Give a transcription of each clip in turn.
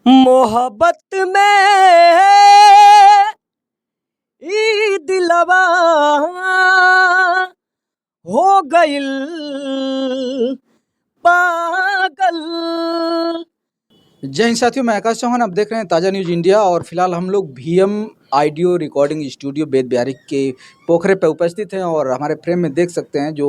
मोहब्बत में ई दिलवा हो गइल पागल। जय हिंद साथियों, मैं आकाश चौहान। आप देख रहे हैं ताज़ा न्यूज़ इंडिया और फिलहाल हम लोग भीएम ऑडियो रिकॉर्डिंग स्टूडियो बेद बिहारी के पोखरे पर उपस्थित हैं और हमारे फ्रेम में देख सकते हैं जो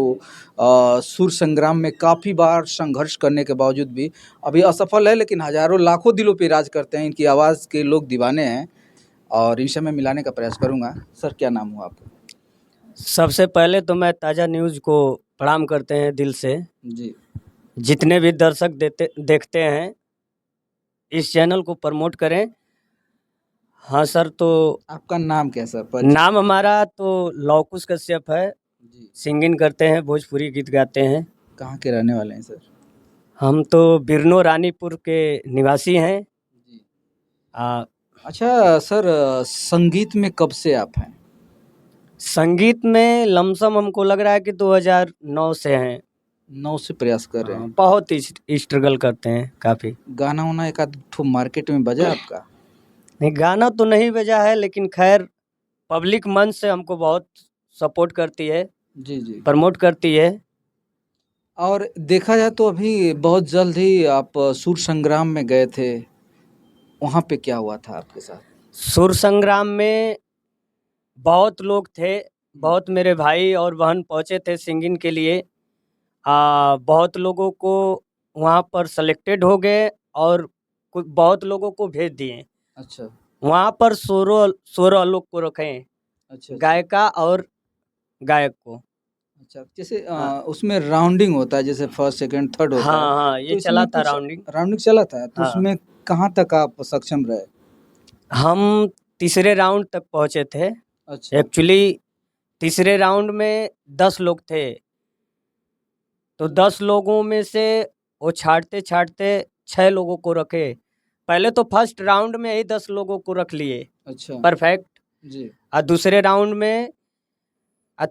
सुर संग्राम में काफ़ी बार संघर्ष करने के बावजूद भी अभी असफल है, लेकिन हजारों लाखों दिलों पे राज करते हैं। इनकी आवाज़ के लोग दीवाने हैं और इनसे मैं मिलाने का प्रयास करूँगा। सर, क्या नाम हुआ आपका? सबसे पहले तो मैं ताज़ा न्यूज़ को प्रणाम करते हैं दिल से। जी जितने भी दर्शक देखते हैं इस चैनल को प्रमोट करें। हाँ सर, तो आपका नाम क्या है सर? नाम हमारा तो लौकुश कश्यप है। जी, सिंगिंग करते हैं, भोजपुरी गीत गाते हैं। कहाँ के रहने वाले हैं सर? हम तो बिरनो रानीपुर के निवासी हैं। जी, आ, अच्छा सर, संगीत में कब से आप हैं? संगीत में लमसम हमको लग रहा है कि 2009 से हैं। 9 से प्रयास कर रहे हैं। बहुत ही स्ट्रगल करते हैं काफ़ी। गाना वाना एक आध ठो मार्केट में बजा आपका? नहीं, गाना तो नहीं बजा है, लेकिन खैर पब्लिक मंच से हमको बहुत सपोर्ट करती है, जी जी। प्रमोट करती है। और देखा जाए तो अभी बहुत जल्द ही आप सुर संग्राम में गए थे, वहाँ पे क्या हुआ था आपके साथ? सुर संग्राम में बहुत लोग थे, बहुत मेरे भाई और बहन पहुँचे थे सिंगिंग के लिए। बहुत लोगों को वहाँ पर सेलेक्टेड हो गए और कुछ बहुत लोगों को भेज दिए। अच्छा वहाँ पर सोरो लोग को रखे हैं, अच्छा। गायिका और गायक को। अच्छा, जैसे हाँ उसमें राउंडिंग होता है, जैसे फर्स्ट सेकंड थर्ड होता है, हाँ हाँ, तो ये चला इसमें था कुछ राउंडिंग। राउंडिंग चला था, तो हाँ, उसमें कहाँ तक आप सक्षम रहे? हम तीसरे राउंड तक पहुँचे थे। अच्छा एक्चुअली तीसरे राउंड में 10 लोग थे, तो 10 लोगों में से वो छाँटते-छाँटते 6 लोगों को रखे। पहले तो फर्स्ट राउंड में ही 10 लोगों को रख लिए, अच्छा। परफेक्ट। जी दूसरे राउंड में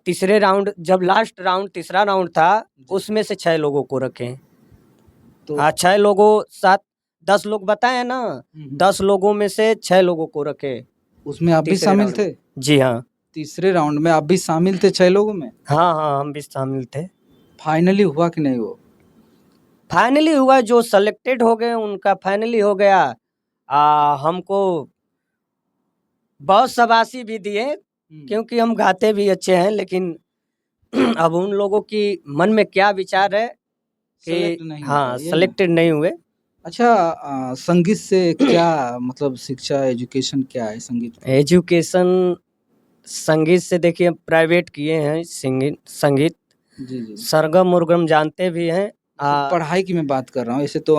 तीसरे राउंड, जब लास्ट राउंड तीसरा राउंड था, जी। उसमें से 6 लोगों को रखे। तो 6 लोगों साथ 10 लोग बताए ना, 10 लोगों में से 6 लोगों को रखे उसमें आप भी तीसरे शामिल राउंड थे? में। जी हाँ। तीसरे राउंड में आप भी शामिल थे 6 लोगों में? हाँ, हाँ, हम भी शामिल थे। फाइनली हुआ कि नहीं वो? फाइनली हुआ, जो सेलेक्टेड हो गए उनका फाइनली हो गया। हमको बहुत शाबाशी भी दिए, क्योंकि हम गाते भी अच्छे हैं, लेकिन अब उन लोगों की मन में क्या विचार है सेलेक्ट कि नहीं हो हाँ, पाए, यही ना? सेलेक्टेड नहीं हुए। अच्छा, संगीत से क्या मतलब शिक्षा, एजुकेशन क्या है संगीत में? एजुकेशन संगीत से देखिए, प्राइवेट किए हैं संगीत। जी जी। सरगम उर्गम जानते भी हैं। जैसे पढ़ाई की मैं बात कर रहा हूँ, ऐसे तो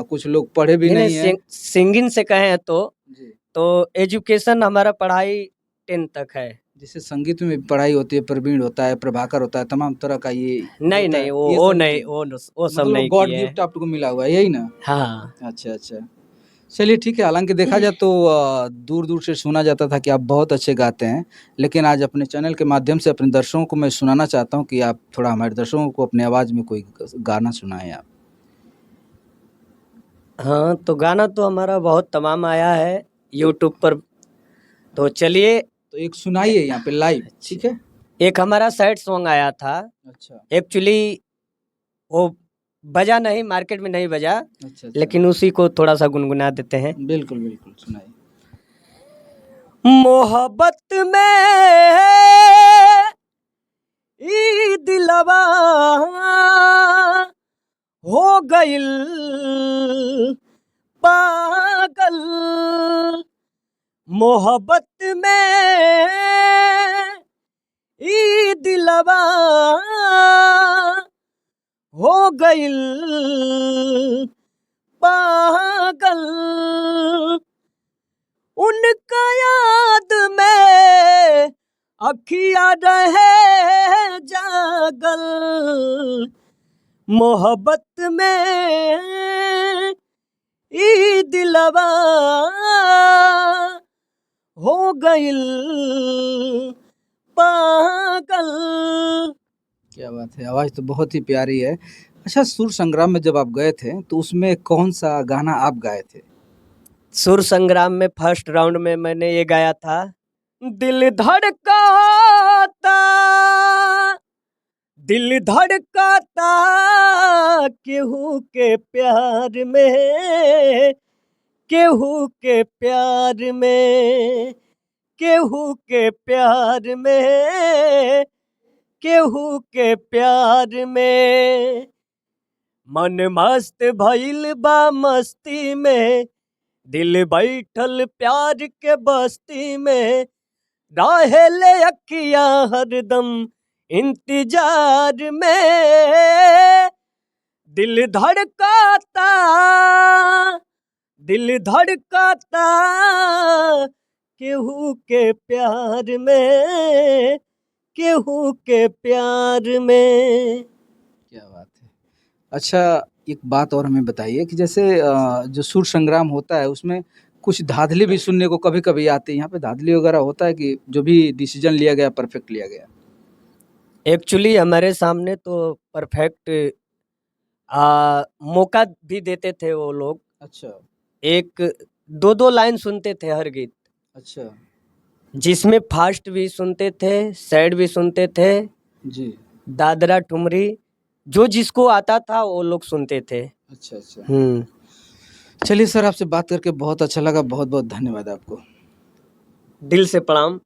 कुछ लोग पढ़े भी नहीं नहीं, नहीं है। सिंगिंग से कहें जी। तो एजुकेशन हमारा पढ़ाई 10 तक है। जैसे संगीत में भी पढ़ाई होती है, प्रवीण होता है, प्रभाकर होता है, तमाम तरह का ये नहीं होता नहीं, है, वो ये वो सब नहीं, नहीं? वो सब मतलब नहीं गॉड किए हैं। गिफ्ट आपको मिला हुआ है, यही ना? हाँ। अच्छा अच्छा। चलिए ठीक है। हालांकि देखा जाए तो दूर दूर से सुना जाता था कि आप बहुत अच्छे गाते हैं, लेकिन आज अपने चैनल के माध्यम से अपने दर्शकों को मैं सुनाना चाहता हूँ कि आप थोड़ा हमारे दर्शकों को अपनी आवाज़ में कोई गाना सुनाएं आप। हाँ, तो गाना तो हमारा बहुत तमाम आया है यूट्यूब पर, तो चलिए। तो एक सुनाइए यहाँ पे लाइव, ठीक है? एक हमारा सैड सॉन्ग आया था। अच्छा एक्चुअली वो बजा नहीं, मार्केट में नहीं बजा, अच्छा। लेकिन उसी को थोड़ा सा गुनगुना देते हैं। बिल्कुल बिल्कुल, सुनाइए। मोहब्बत में ई दिलवा हो गइल पागल। मोहब्बत में ई दिलवा हो गइल पागल। उनका याद में अखियाँ रहे जागल। मोहब्बत में ई दिलवा हो गइल पागल। क्या बात है, आवाज़ तो बहुत ही प्यारी है। अच्छा, सुर संग्राम में जब आप गए थे तो उसमें कौन सा गाना आप गाए थे? सुर संग्राम में फर्स्ट राउंड में मैंने ये गाया था, दिल धड़काता, दिल धड़काता केहू के प्यार में, केहू के प्यार में, केहू के प्यार में, केहू के प्यार में। मन मस्त भइल बा मस्ती में, दिल बैठल प्यार के बस्ती में, रहेले अखियां हरदम इंतजार में। दिल धड़काता, दिल धड़काता केहू के प्यार में, केहू के प्यार में। क्या बात है। अच्छा, एक बात और हमें बताइए कि जैसे जो सुर संग्राम होता है उसमें कुछ धांधली भी सुनने को कभी-कभी आती है। यहाँ पे धांधली वगैरह होता है कि जो भी डिसीजन लिया गया परफेक्ट लिया गया? एक्चुअली हमारे सामने तो परफेक्ट मौका भी देते थे वो लोग। अच्छा, एक 2-2 लाइन सुनते थे हर गीत, अच्छा। जिसमें फास्ट भी सुनते थे, सैड भी सुनते थे, जी। दादरा ठुमरी, जो जिसको आता था वो लोग सुनते थे। अच्छा, अच्छा। चलिए सर, आपसे बात करके बहुत अच्छा लगा। बहुत-बहुत धन्यवाद आपको। दिल से प्रणाम।